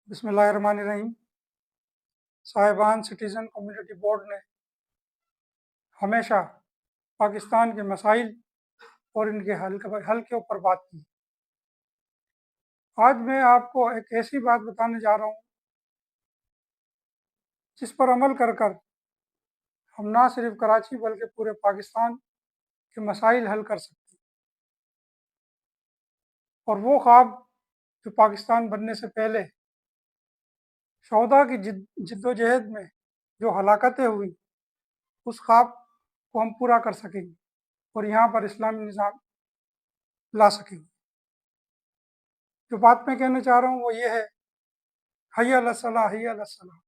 بسم اللہ الرحمن الرحیم۔ صاحبان سٹیزن کمیونٹی بورڈ نے ہمیشہ پاکستان کے مسائل اور ان کے حل کے اوپر بات کی۔ آج میں آپ کو ایک ایسی بات بتانے جا رہا ہوں جس پر عمل کر ہم نہ صرف کراچی بلکہ پورے پاکستان کے مسائل حل کر سکتے ہیں، اور وہ خواب جو پاکستان بننے سے پہلے شہداء کی جد و جہد میں جو ہلاکتیں ہوئی، اس خواب کو ہم پورا کر سکیں گے اور یہاں پر اسلامی نظام لا سکیں گے۔ جو بات میں کہنا چاہ رہا ہوں وہ یہ ہے، حی علی الصلاح، حی علی الصلاح،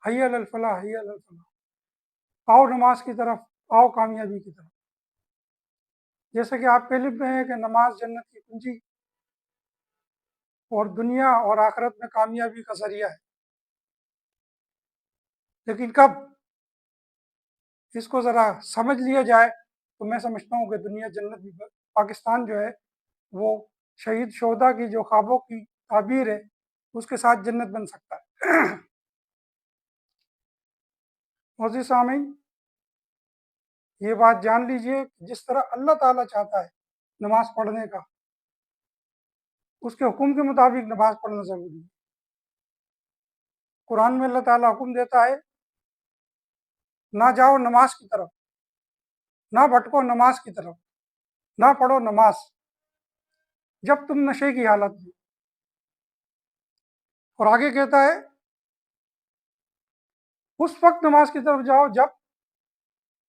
حی علی الفلاح، حی علی الفلاح، آؤ نماز کی طرف، آؤ کامیابی کی طرف۔ جیسے کہ آپ کے علم میں ہے کہ نماز جنت کی کنجی اور دنیا اور آخرت میں کامیابی کا ذریعہ ہے، لیکن کب اس کو ذرا سمجھ لیا جائے تو میں سمجھتا ہوں کہ دنیا جنت بھی، پاکستان جو ہے وہ شہید شہداء کی جو خوابوں کی تعبیر ہے اس کے ساتھ جنت بن سکتا ہے۔ معزز سامعین، یہ بات جان لیجئے کہ جس طرح اللہ تعالیٰ چاہتا ہے نماز پڑھنے کا، اس کے حکم کے مطابق نماز پڑھنا ضروری ہے۔ قرآن میں اللہ تعالیٰ حکم دیتا ہے، نہ جاؤ نماز کی طرف، نہ بھٹکو نماز کی طرف، نہ پڑھو نماز جب تم نشے کی حالت میں۔ اور آگے کہتا ہے، اس وقت نماز کی طرف جاؤ جب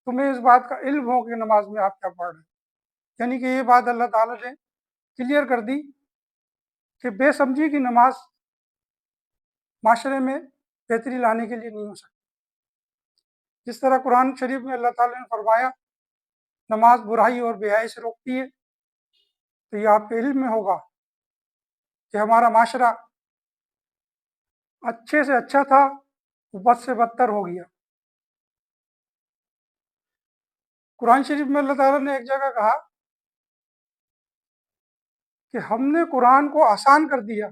تمہیں اس بات کا علم ہو کہ نماز میں آپ کیا پڑھ رہے ہیں۔ یعنی کہ یہ بات اللہ تعالیٰ نے کلیئر کر دی کہ بے سمجھی کی نماز معاشرے میں بہتری لانے کے لیے نہیں ہو سکتی۔ جس طرح قرآن شریف میں اللہ تعالیٰ نے فرمایا نماز برائی اور بے حیائی سے روکتی ہے، تو یہ آپ کے علم میں ہوگا کہ ہمارا معاشرہ اچھے سے اچھا تھا، وہ بد سے بدتر ہو گیا۔ قرآن شریف میں اللہ تعالیٰ نے ایک جگہ کہا کہ ہم نے قرآن کو آسان کر دیا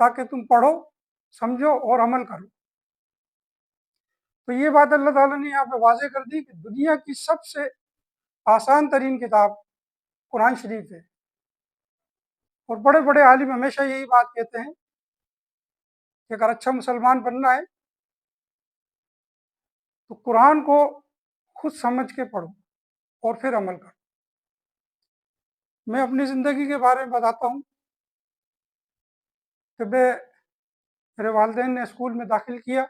تاکہ تم پڑھو، سمجھو اور عمل کرو۔ تو یہ بات اللہ تعالیٰ نے یہاں پہ واضح کر دی کہ دنیا کی سب سے آسان ترین کتاب قرآن شریف ہے، اور بڑے بڑے عالم ہمیشہ یہی بات کہتے ہیں کہ اگر اچھا مسلمان بننا ہے تو قرآن کو خود سمجھ کے پڑھو اور پھر عمل کرو۔ میں اپنی زندگی کے بارے میں بتاتا ہوں کہ میرے والدین نے اسکول میں داخل کیا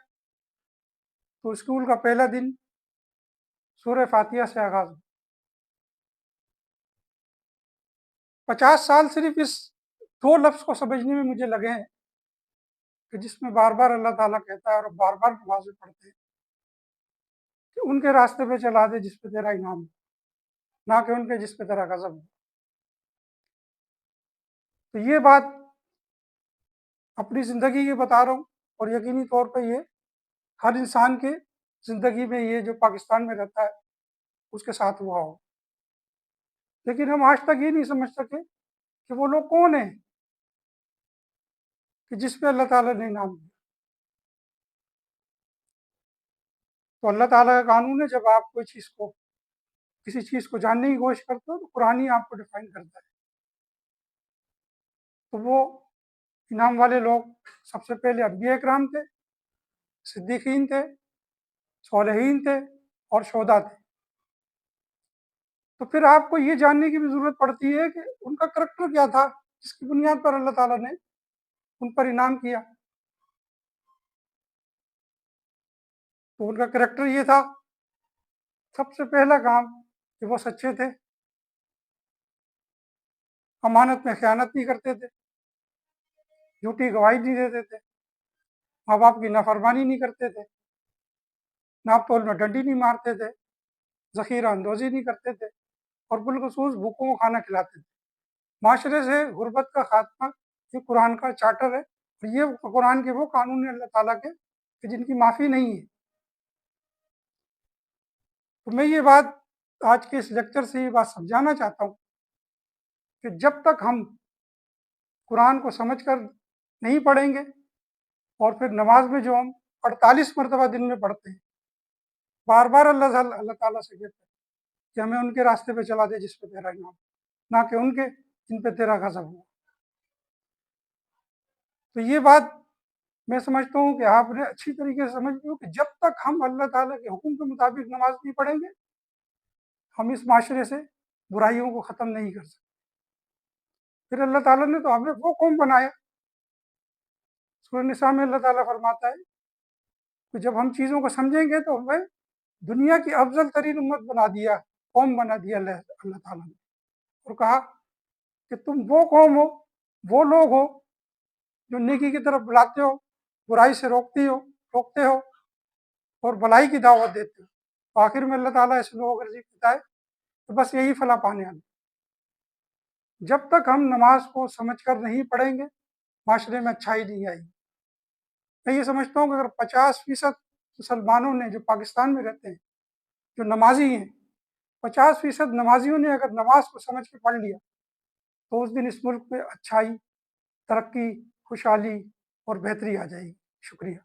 تو اسکول کا پہلا دن سورہ فاتحہ سے آغاز ہوا۔ 50 سال صرف اس 2 لفظ کو سمجھنے میں مجھے لگے ہیں کہ جس میں بار بار اللہ تعالیٰ کہتا ہے اور بار بار نمازیں پڑھتے ہیں کہ ان کے راستے پہ چلا دے جس پہ تیرا انعام ہو، نہ کہ ان کے جس پہ تیرا غضب ہو۔ تو یہ بات اپنی زندگی کی بتا رہا ہوں، اور یقینی طور پہ یہ ہر انسان کے زندگی میں یہ جو پاکستان میں رہتا ہے اس کے ساتھ ہوا ہو، لیکن ہم آج تک یہ نہیں سمجھ سکے کہ وہ لوگ کون ہیں کہ جس پہ اللہ تعالیٰ نے انعام دیا۔ تو اللہ تعالیٰ کا قانون ہے، جب آپ کوئی کسی چیز کو جاننے کی کوشش کرتے ہو تو قرآن ہی آپ کو ڈیفائن کرتا ہے۔ تو وہ انعام والے لوگ سب سے پہلے انبیاء اکرام تھے، صدیقین تھے، صالحین تھے اور شہداء تھے۔ تو پھر آپ کو یہ جاننے کی بھی ضرورت پڑتی ہے کہ ان کا کریکٹر کیا تھا جس کی بنیاد پر اللہ تعالیٰ نے ان پر انعام کیا۔ تو ان کا کریکٹر یہ تھا، سب سے پہلا کام کہ وہ سچے تھے، امانت میں خیانت نہیں کرتے تھے، جھوٹی گواہی نہیں دیتے تھے، ماں باپ کی نافرمانی نہیں کرتے تھے، ناپ تول میں ڈنڈی نہیں مارتے تھے، ذخیرہ اندوزی نہیں کرتے تھے، اور بالخصوص بھوکوں کو کھانا کھلاتے تھے۔ معاشرے سے غربت کا خاتمہ یہ قرآن کا چارٹر ہے، اور یہ قرآن کے وہ قانون ہیں اللہ تعالیٰ کے کہ جن کی معافی نہیں ہے۔ تو میں یہ بات آج کے اس لیکچر سے یہ بات سمجھانا چاہتا ہوں کہ جب تک ہم قرآن کو سمجھ کر نہیں پڑھیں گے اور پھر نماز میں جو ہم 48 مرتبہ دن میں پڑھتے ہیں، بار بار اللہ تعالیٰ سے کہتے ہیں کہ ہمیں ان کے راستے پہ چلا دے جس پہ تیرا انعام، نہ کہ ان کے جن پہ تیرا غضب ہو۔ تو یہ بات میں سمجھتا ہوں کہ آپ نے اچھی طریقے سے سمجھ لو کہ جب تک ہم اللہ تعالیٰ کے حکم کے مطابق نماز نہیں پڑھیں گے، ہم اس معاشرے سے برائیوں کو ختم نہیں کر سکتے۔ پھر اللہ تعالیٰ نے تو ہمیں وہ قوم بنایا، سورہ نساء میں اللہ تعالیٰ فرماتا ہے کہ جب ہم چیزوں کو سمجھیں گے تو ہمیں دنیا کی افضل ترین امت بنا دیا، قوم بنا دیا اللہ تعالیٰ نے، اور کہا کہ تم وہ قوم ہو، وہ لوگ ہو جو نیکی کی طرف بلاتے ہو، برائی سے روکتے ہو اور بھلائی کی دعوت دیتے ہو۔ آخر میں اللہ تعالیٰ ایسے لوگوں کا ذکر دیتا ہے کہ بس یہی فلاح پانے والے۔ جب تک ہم نماز کو سمجھ کر نہیں پڑھیں گے، معاشرے میں اچھائی نہیں آئی۔ میں یہ سمجھتا ہوں کہ اگر 50% مسلمانوں نے جو پاکستان میں رہتے ہیں جو نمازی ہیں، 50% نمازیوں نے اگر نماز کو سمجھ کے پڑھ لیا تو اس دن اس ملک میں اچھائی، ترقی، خوشحالی اور بہتری آ جائے گی۔ شکریہ۔